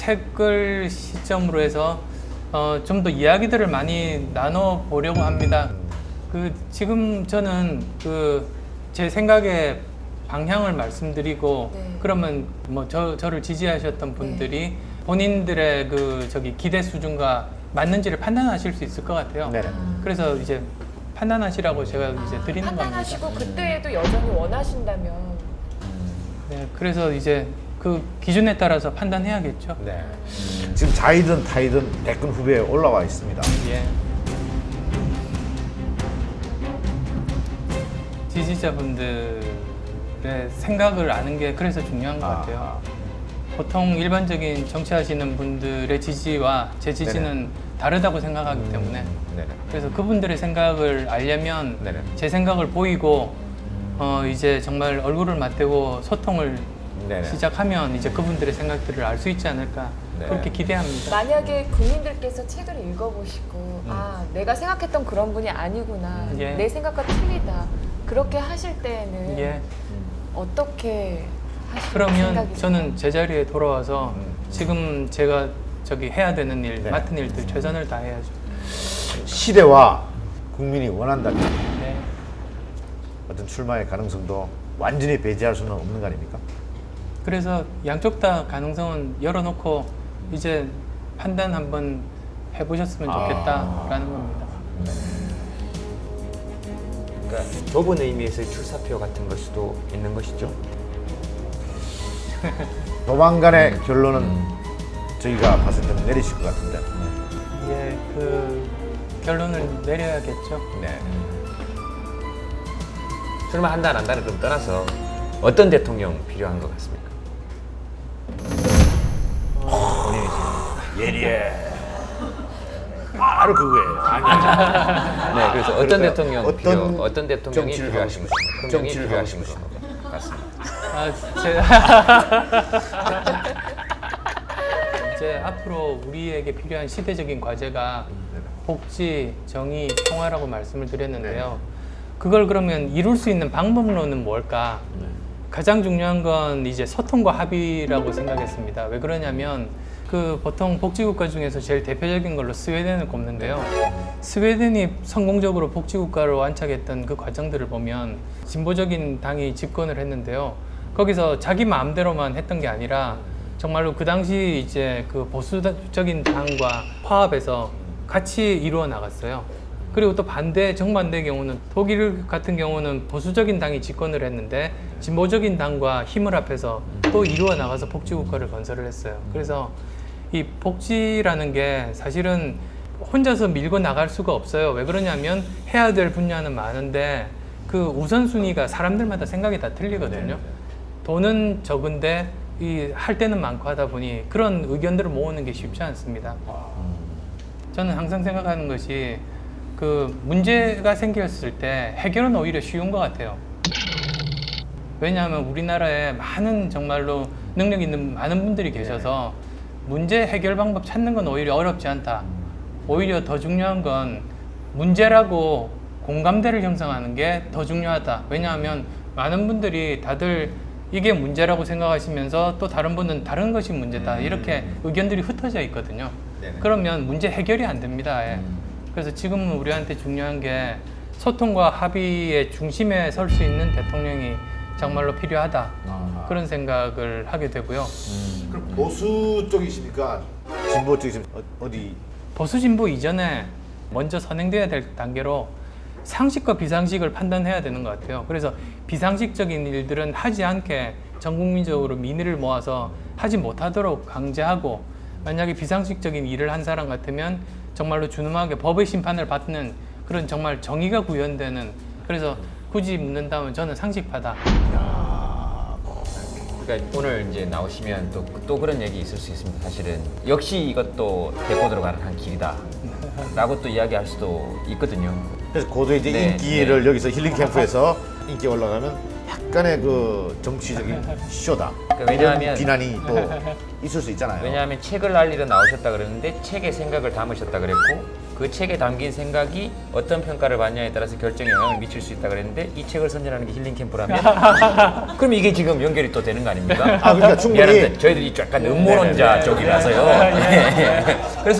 책을 시점으로 해서 좀 더 이야기들을 많이 나눠 보려고 합니다. 지금 저는 제 생각의 방향을 말씀드리고 네. 그러면 뭐 저를 지지하셨던 분들이 본인들의 기대 수준과 맞는지를 판단하실 수 있을 것 같아요. 네네. 그래서 이제 판단하시라고 제가 이제 드리는 겁니다. 판단하시고 그때에도 여전히 원하신다면 네, 그래서 이제 그 기준에 따라서 판단해야겠죠. 네. 지금 자이든 타이든 백근 후보에 올라와 있습니다. 예. 지지자분들의 생각을 아는 게 그래서 중요한 것 같아요. 보통 일반적인 정치하시는 분들의 지지와 제 지지는 다르다고 생각하기 때문에 네네. 그래서 그분들의 생각을 알려면 네네. 제 생각을 보이고 이제 정말 얼굴을 맞대고 소통을 네네. 시작하면 이제 그분들의 생각들을 알 수 있지 않을까 네. 그렇게 기대합니다. 만약에 국민들께서 책을 읽어보시고 내가 생각했던 그런 분이 아니구나, 예. 내 생각과 틀리다 그렇게 하실 때에는 예. 어떻게 하실 그러면 생각이세요? 저는 제자리에 돌아와서 지금 제가 해야 되는 일, 네. 맡은 일들 최선을 다해야죠. 시대와 국민이 원한다면 네. 어떤 출마의 가능성도 완전히 배제할 수는 없는 거 아닙니까? 그래서 양쪽 다 가능성은 열어놓고 이제 판단 한번 해보셨으면 좋겠다라는 겁니다. 그러니까 좁은 의미에서의 출사표 같은 걸 수도 있는 것이죠. 조만간의 결론은 저희가 봤을 때는 내리실 것 같은데. 예, 결론을 내려야겠죠. 네. 출마한다 안 한다를 좀 떠나서 어떤 대통령 필요한 것 같습니까? 본인이 지금 예리해. 바로 그거예요. 네, 그래서 어떤 그러니까 대통령 어떤 대통령이 정치를 필요하신 하고 것입니까? 정치를 하고 필요하신 것 같습니다. 이제 앞으로 우리에게 필요한 시대적인 과제가 복지, 정의, 평화라고 말씀을 드렸는데요. 그걸 그러면 이룰 수 있는 방법론은 뭘까? 가장 중요한 건 이제 소통과 합의라고 생각했습니다. 왜 그러냐면 보통 복지국가 중에서 제일 대표적인 걸로 스웨덴을 꼽는데요. 스웨덴이 성공적으로 복지국가를 완착했던 그 과정들을 보면 진보적인 당이 집권을 했는데요. 거기서 자기 마음대로만 했던 게 아니라 정말로 그 당시 이제 보수적인 당과 화합해서 같이 이루어 나갔어요. 그리고 또 정반대의 경우는 독일 같은 경우는 보수적인 당이 집권을 했는데 진보적인 당과 힘을 합해서 또 이루어 나가서 복지국가를 건설을 했어요. 그래서 이 복지라는 게 사실은 혼자서 밀고 나갈 수가 없어요. 왜 그러냐면 해야 될 분야는 많은데 그 우선순위가 사람들마다 생각이 다 틀리거든요. 돈은 적은데 할 때는 많고 하다 보니 그런 의견들을 모으는 게 쉽지 않습니다. 저는 항상 생각하는 것이 문제가 생겼을 때 해결은 오히려 쉬운 것 같아요. 왜냐하면 우리나라에 정말로 능력 있는 많은 분들이 계셔서 문제 해결 방법 찾는 건 오히려 어렵지 않다. 오히려 더 중요한 건 문제라고 공감대를 형성하는 게 더 중요하다. 왜냐하면 많은 분들이 다들 이게 문제라고 생각하시면서 또 다른 분은 다른 것이 문제다. 이렇게 의견들이 흩어져 있거든요. 그러면 문제 해결이 안 됩니다. 그래서 지금은 우리한테 중요한 게 소통과 합의의 중심에 설 수 있는 대통령이 정말로 필요하다. 그런 생각을 하게 되고요. 그럼 보수 쪽이십니까? 진보 쪽이십니까? 어디? 보수 진보 이전에 먼저 선행돼야 될 단계로 상식과 비상식을 판단해야 되는 것 같아요. 그래서 비상식적인 일들은 하지 않게 전 국민적으로 민의를 모아서 하지 못하도록 강제하고, 만약에 비상식적인 일을 한 사람 같으면 정말로 준엄하게 법의 심판을 받는 그런 정말 정의가 구현되는, 그래서 굳이 묻는다면 저는 상식파다. 그러니까 오늘 이제 나오시면 또 그런 얘기 있을 수 있습니다. 사실은 역시 이것도 데리고 들어가는 한 길이다 라고 또 이야기할 수도 있거든요. 그래서 고도 이제 네, 인기를 여기서 힐링 캠프에서 인기 올라가면 약간의 그 정치적인 쇼다. 왜냐하면 이런 비난이 또 있을 수 있잖아요. 왜냐하면 책을 알리러 나오셨다 그러는데 책에 생각을 담으셨다 그랬고 그 책에 담긴 생각이 어떤 평가를 받냐에 따라서 결정에 영향을 미칠 수 있다 그랬는데 이 책을 선전하는 게 힐링 캠프라면 그럼 이게 지금 연결이 또 되는 거 아닙니까? 아, 그러니까 충분히 미안합니다. 저희들이 약간 음모론자 네네네. 쪽이라서요. 그래서